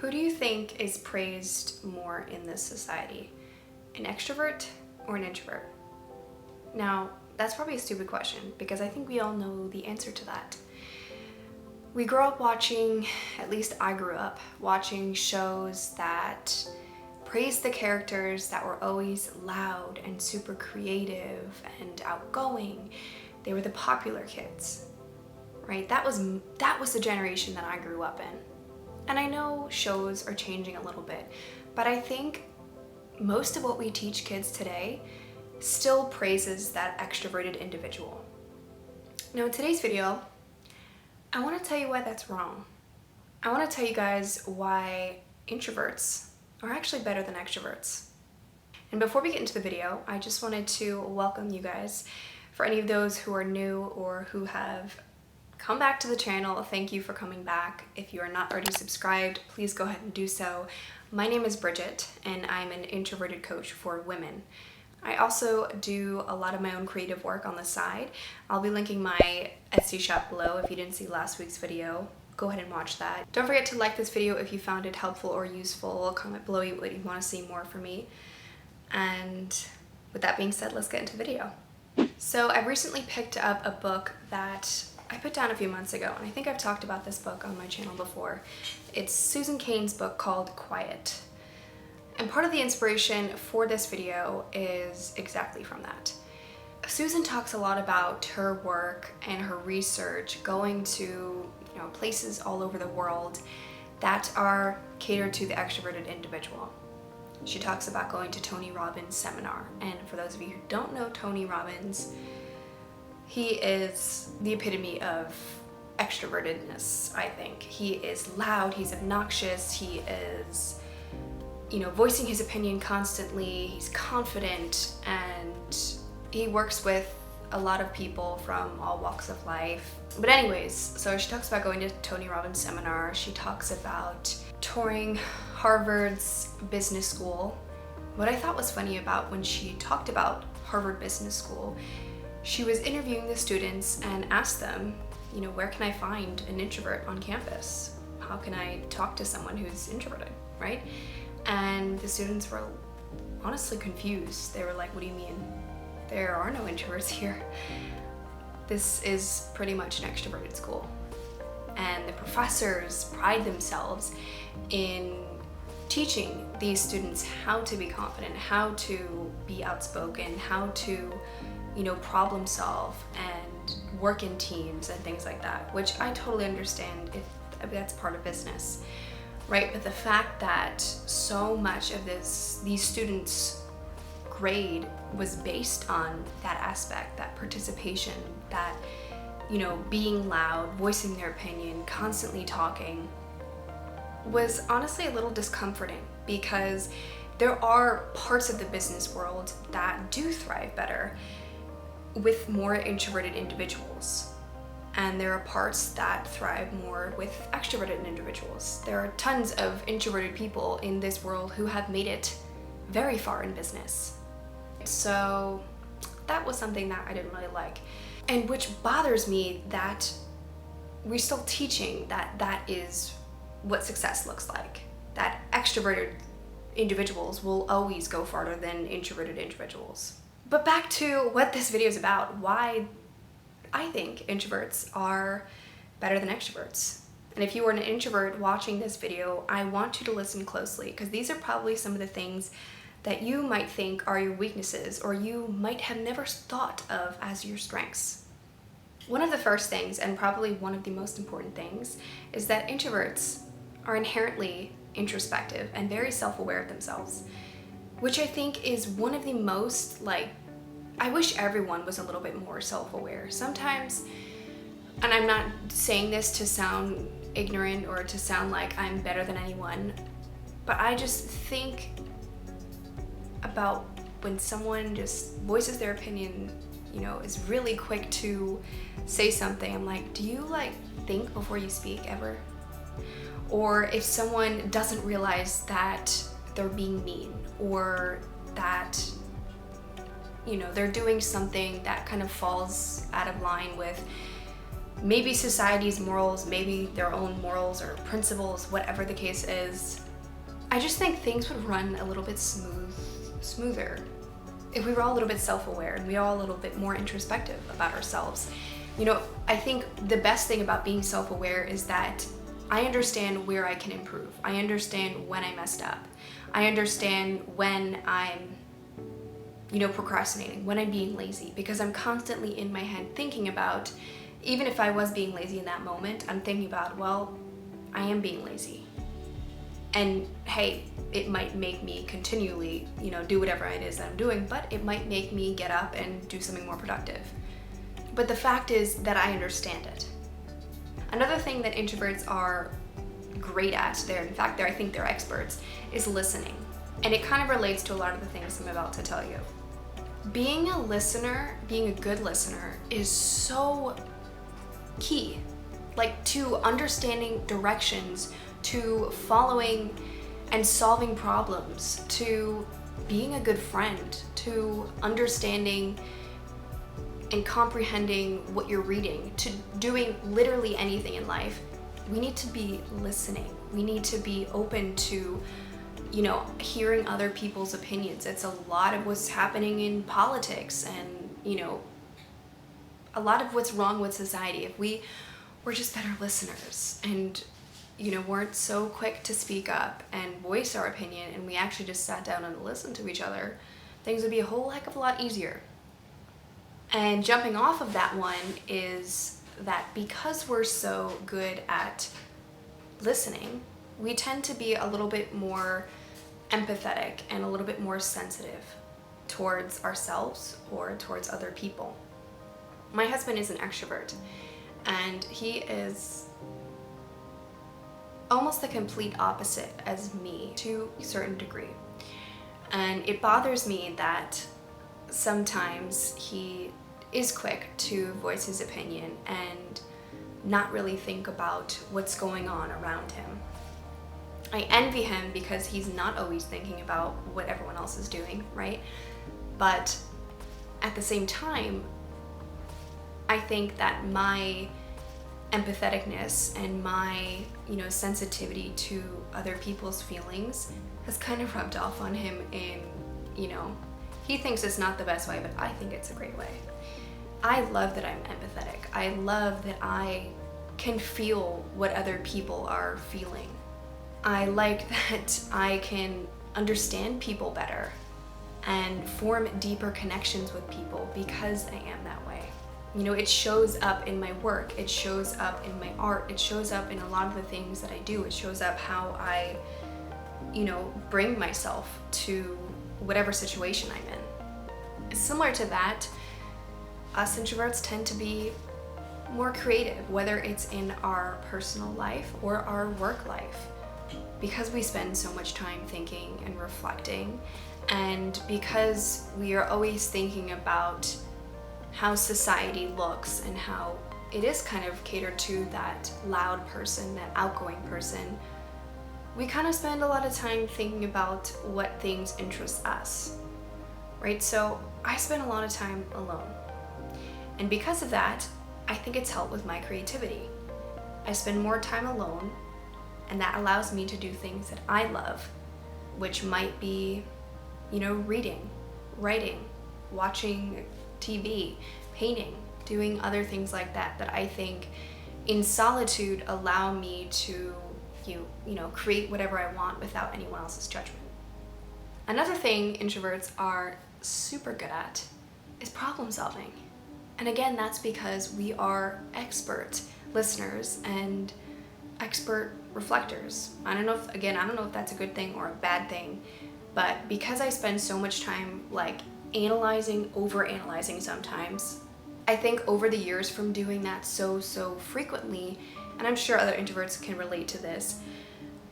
Who do you think is praised more in this society? An extrovert or an introvert? Now, that's probably a stupid question because I think we all know the answer to that. We grow up watching, at least I grew up, watching shows that praised the characters that were always loud and super creative and outgoing. They were the popular kids, right? That was the generation that I grew up in. And I know shows are changing a little bit, but I think most of what we teach kids today still praises that extroverted individual. Now in today's video, I want to tell you why that's wrong. I want to tell you guys why introverts are actually better than extroverts. And before we get into the video, I just wanted to welcome you guys. For any of those who are new or who have come back to the channel, thank you for coming back. If you are not already subscribed, please go ahead and do so. My name is Bridget and I'm an introverted coach for women. I also do a lot of my own creative work on the side. I'll be linking my Etsy shop below. If you didn't see last week's video, go ahead and watch that. Don't forget to like this video if you found it helpful or useful. Comment below what you want to see more from me. And with that being said, let's get into the video. So I recently picked up a book that I put down a few months ago, and I think I've talked about this book on my channel before. It's Susan Cain's book called Quiet. And part of the inspiration for this video is exactly from that. Susan talks a lot about her work and her research going to places all over the world that are catered to the extroverted individual. She talks about going to Tony Robbins' seminar. And for those of you who don't know Tony Robbins, he is the epitome of extrovertedness, I think. He is loud, he's obnoxious, he is, voicing his opinion constantly, he's confident, and he works with a lot of people from all walks of life. But anyways, so she talks about going to Tony Robbins' seminar. She talks about touring Harvard's business school. What I thought was funny about when she talked about Harvard Business School, she was interviewing the students and asked them, where can I find an introvert on campus? How can I talk to someone who's introverted, right? And the students were honestly confused. They were like, what do you mean? There are no introverts here. This is pretty much an extroverted school. And the professors pride themselves in teaching these students how to be confident, how to be outspoken, how to problem solve and work in teams and things like that, which I totally understand if that's part of business, right? But the fact that so much of these students' grade was based on that aspect, that participation, that being loud, voicing their opinion, constantly talking, was honestly a little discomforting, because there are parts of the business world that do thrive better with more introverted individuals, and there are parts that thrive more with extroverted individuals. There are tons of introverted people in this world who have made it very far in business. So that was something that I didn't really like, and which bothers me that we're still teaching that is what success looks like, that extroverted individuals will always go farther than introverted individuals. But back to what this video is about, why I think introverts are better than extroverts. And if you are an introvert watching this video, I want you to listen closely, because these are probably some of the things that you might think are your weaknesses, or you might have never thought of as your strengths. One of the first things, and probably one of the most important things, is that introverts are inherently introspective and very self-aware of themselves, which I think is one of the most, I wish everyone was a little bit more self-aware. Sometimes, and I'm not saying this to sound ignorant or to sound like I'm better than anyone, but I just think about when someone just voices their opinion, is really quick to say something. I'm like, do you think before you speak ever? Or if someone doesn't realize that they're being mean, or that they're doing something that kind of falls out of line with maybe society's morals, maybe their own morals or principles, whatever the case is. I just think things would run a little bit smoother if we were all a little bit self-aware and we were all a little bit more introspective about ourselves. You know, I think the best thing about being self-aware is that I understand where I can improve. I understand when I messed up. I understand when I'm, procrastinating, when I'm being lazy, because I'm constantly in my head thinking about, even if I was being lazy in that moment, I'm thinking about, well, I am being lazy. And hey, it might make me continually, do whatever it is that I'm doing, but it might make me get up and do something more productive. But the fact is that I understand it. Another thing that introverts are great at, I think they're experts, is listening. And it kind of relates to a lot of the things I'm about to tell you. Being a listener, being a good listener, is so key. Like, to understanding directions, to following and solving problems, to being a good friend, to understanding and comprehending what you're reading, to doing literally anything in life. We need to be listening. We need to be open to, hearing other people's opinions. It's a lot of what's happening in politics and, a lot of what's wrong with society. If we were just better listeners and weren't so quick to speak up and voice our opinion, and we actually just sat down and listened to each other, things would be a whole heck of a lot easier. And jumping off of that one is that because we're so good at listening, we tend to be a little bit more empathetic and a little bit more sensitive towards ourselves or towards other people. My husband is an extrovert, and he is almost the complete opposite as me to a certain degree. And it bothers me that sometimes he is quick to voice his opinion and not really think about what's going on around him. I envy him because he's not always thinking about what everyone else is doing, right? But at the same time, I think that my empatheticness and my, sensitivity to other people's feelings has kind of rubbed off on him in, he thinks it's not the best way, but I think it's a great way. I love that I'm empathetic. I love that I can feel what other people are feeling. I like that I can understand people better and form deeper connections with people because I am that way. It shows up in my work, it shows up in my art, it shows up in a lot of the things that I do, it shows up how I, bring myself to whatever situation I'm in. Similar to that, us introverts tend to be more creative, whether it's in our personal life or our work life. Because we spend so much time thinking and reflecting, and because we are always thinking about how society looks and how it is kind of catered to that loud person, that outgoing person, we kind of spend a lot of time thinking about what things interest us, right? So I spend a lot of time alone. And because of that, I think it's helped with my creativity. I spend more time alone, and that allows me to do things that I love, which might be, reading, writing, watching TV, painting, doing other things like that I think in solitude allow me to, create whatever I want without anyone else's judgment. Another thing introverts are super good at is problem solving. And again, that's because we are expert listeners and expert reflectors. I don't know if that's a good thing or a bad thing, but because I spend so much time overanalyzing sometimes, I think over the years from doing that so frequently, and I'm sure other introverts can relate to this,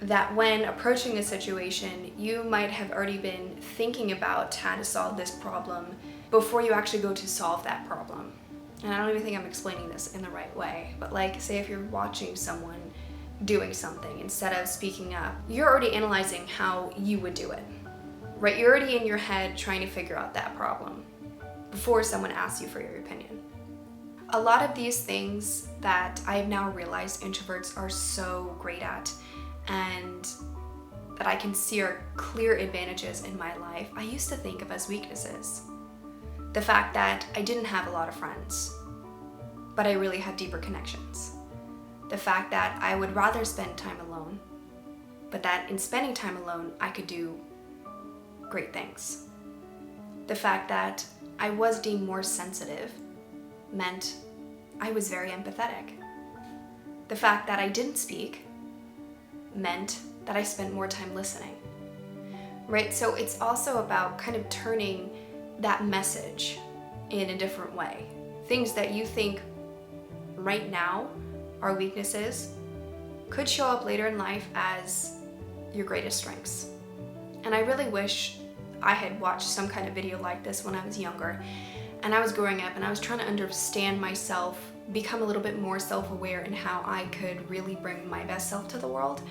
that when approaching a situation, you might have already been thinking about how to solve this problem before you actually go to solve that problem. And I don't even think I'm explaining this in the right way, but say if you're watching someone doing something, instead of speaking up, you're already analyzing how you would do it, right? You're already in your head trying to figure out that problem before someone asks you for your opinion. A lot of these things that I have now realized introverts are so great at and that I can see are clear advantages in my life, I used to think of as weaknesses. The fact that I didn't have a lot of friends, but I really had deeper connections. The fact that I would rather spend time alone, but that in spending time alone, I could do great things. The fact that I was deemed more sensitive meant I was very empathetic. The fact that I didn't speak meant that I spent more time listening, right? So it's also about kind of turning that message in a different way. Things that you think right now are weaknesses could show up later in life as your greatest strengths. And I really wish I had watched some kind of video like this when I was younger and I was growing up and I was trying to understand myself, become a little bit more self-aware in how I could really bring my best self to the world.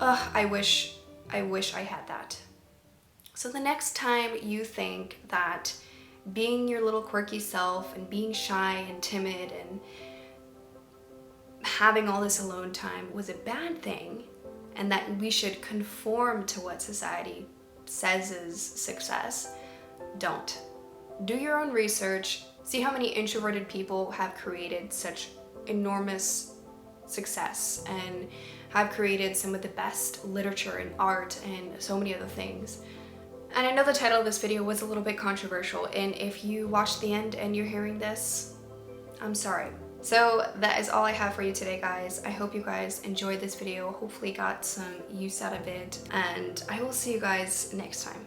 I wish I had that. So the next time you think that being your little quirky self and being shy and timid and having all this alone time was a bad thing and that we should conform to what society says is success, don't. Do your own research, see how many introverted people have created such enormous success and have created some of the best literature and art and so many other things. And I know the title of this video was a little bit controversial, and if you watched the end and you're hearing this, I'm sorry. So that is all I have for you today, guys. I hope you guys enjoyed this video, hopefully got some use out of it, and I will see you guys next time.